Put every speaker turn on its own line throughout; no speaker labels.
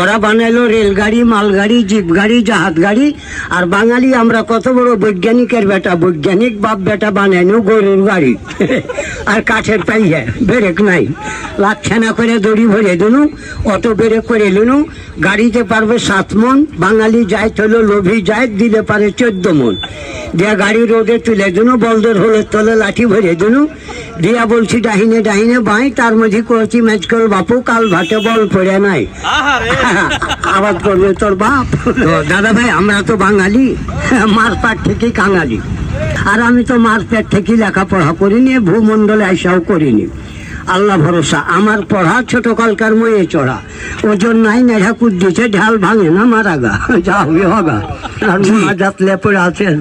ওরা বানাইলো রেলগাড়ি, মালগাড়ি, জিপ গাড়ি, জাহাজ গাড়ি। আর বাঙালি আমরা কত বড় বৈজ্ঞানিকের বেটা, বৈজ্ঞানিক বাপ বেটা বানাইনো গরুর গাড়ি আর কাঠের পাইয়া, ব্রেক নাই, লাগছে না করে দড়ি ভরে দিনু, অটো ব্রেক করে নিনু। গাড়িতে পারবে 7 মন, বাঙালি যাই হলো লোভী যায়, দিলে পারে 14 মন। দিয়া গাড়ি রোডে তুলে দিনু, বলদের হলের তলে লাঠি ভরে দিনু, দিয়া বলছি ডাহিনে ডাহিনে বাই, তার মধ্যে করছি ম্যাচ করো বাপু, কাল ভাটে বল পড়ে নাই, আবাদ করবে তোর বাপ। দাদা ভাই আমরা তো বাঙালি, মারপাট থেকে কাঙালি। আর আমি তো মারপেট থেকে লেখাপড়া করিনি, ভূমন্ডলে আইসাও করিনি। আল্লাহ ভরসা, আমার পড়া ছোট কালকার ময়ে চড়া, ওজন নাই, নেড়া কুদ্দিছে, ঢাল ভাঙে না, মারা গা, যা হবে হগা। আর মা যাতলে পড়ে আছেন,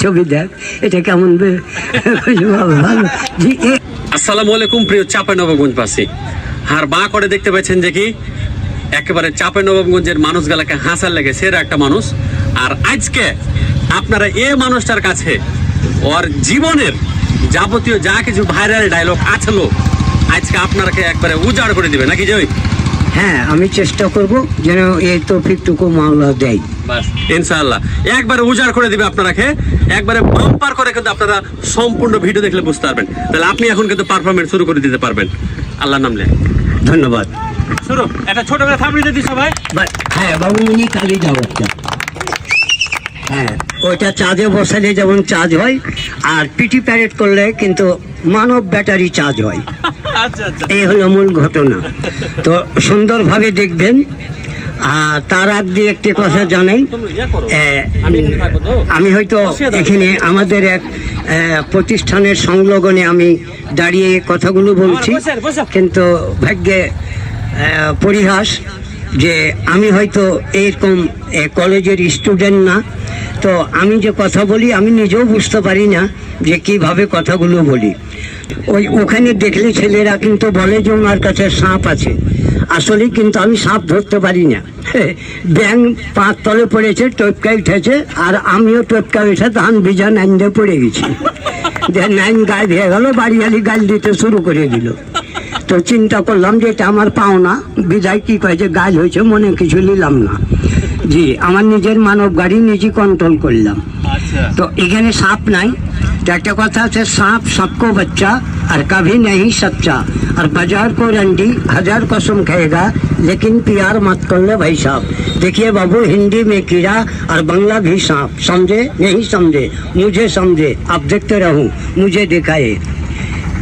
ছবি দেখ, এটা কেমন
আসসালামু আলাইকুম প্রিয় চাঁপাইনবাবগঞ্জবাসী। আর বা করে দেখতে পাচ্ছেন যে কি একেবারে চাঁপাইনবাবগঞ্জের মানুষগুলাকে হাসার লেগে সেরা একটা মানুষ। আর আজকে আপনারা এই মানুষটার কাছে ওর জীবনের যাবতীয় যা কিছু ভাইরাল ডায়লগ আছে, আজকে আপনারাকে একবারে উজাড় করে দিবে নাকি জয়?
হ্যাঁ, আমি চেষ্টা করব যেন এই তৌফিকটুকু মাওলা দেয়।
বাস ইনশাআল্লাহ একবারে উজাড় করে দিবে আপনারাকে, একবারে বাম্পার করে। কিন্তু আপনারা সম্পূর্ণ ভিডিও দেখলে বুঝতে পারবেন। তাহলে আপনি এখন কিন্তু পারফরমেন্স শুরু করে দিতে পারবেন। আল্লাহর নাম নেন।
ধন্যবাদ।
শুরু একটা ছোট করে থামড়ি দিয়ে দিস ভাই।
হ্যাঁ বাবু, মিনি কালি যাও একটা। হ্যাঁ, ওইটা চার্জে বসালে যেমন চার্জ হয়, আর পিটি প্যারেড করলে কিন্তু মানব ব্যাটারি চার্জ হয়। এই হলো মূল ঘটনা। তো সুন্দরভাবে দেখবেন। আর তার আগ দিয়ে একটি কথা জানাই, আমি হয়তো এখানে আমাদের এক প্রতিষ্ঠানের সংলগ্নে আমি দাঁড়িয়ে কথাগুলো বলছি, কিন্তু ভাগ্যে পরিহাস যে আমি হয়তো এরকম কলেজের স্টুডেন্ট না। তো আমি যে কথা বলি আমি নিজেও বুঝতে পারি না যে কিভাবে কথাগুলো বলি। ওখানে দেখলে ছেলেরা কিন্তু বলে যে ওনার কাছে সাপ আছে, আসলে কিন্তু আমি সাপ ধরতে পারি না। ব্যাং পাঁচ তলে পড়েছে, টপকা উঠেছে, আর আমিও টপকা উঠে ধান ভিজা নাইন দিয়ে পড়ে গেছি। নাইন গায়ে ভেয়ে গেল, বাড়িয়ালি গাল দিতে শুরু করে দিল। তো চিন্তা করলাম যে এটা আমার পাওনা, বিদায় কি কয় যে গাছ হয়েছে, মনে কিছু নিলাম না। জি, আমার নিজের মানব গাড়ি নিজে কন্ট্রোল করলাম। তো এখানে সাপ নাই। তো একটা কথা আছে, সাপ সবকো বাচ্চা আর কभी नहीं सच्चा, और बाजार को रंडी 1000 कसम खाएगा लेकिन प्यार मत कर ले भाई साहब। देखिए बाबू, हिंदी में कीड़ा और बांग्ला भी सांप, समझे नहीं समझे मुझे समझे, आप देखते रहूं मुझे दिखाए।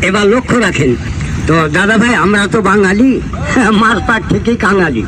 এবার লক্ষ্য রাখেন। তো দাদা ভাই আমরা তো বাঙালি, মারপাট থেকে কাঙালি।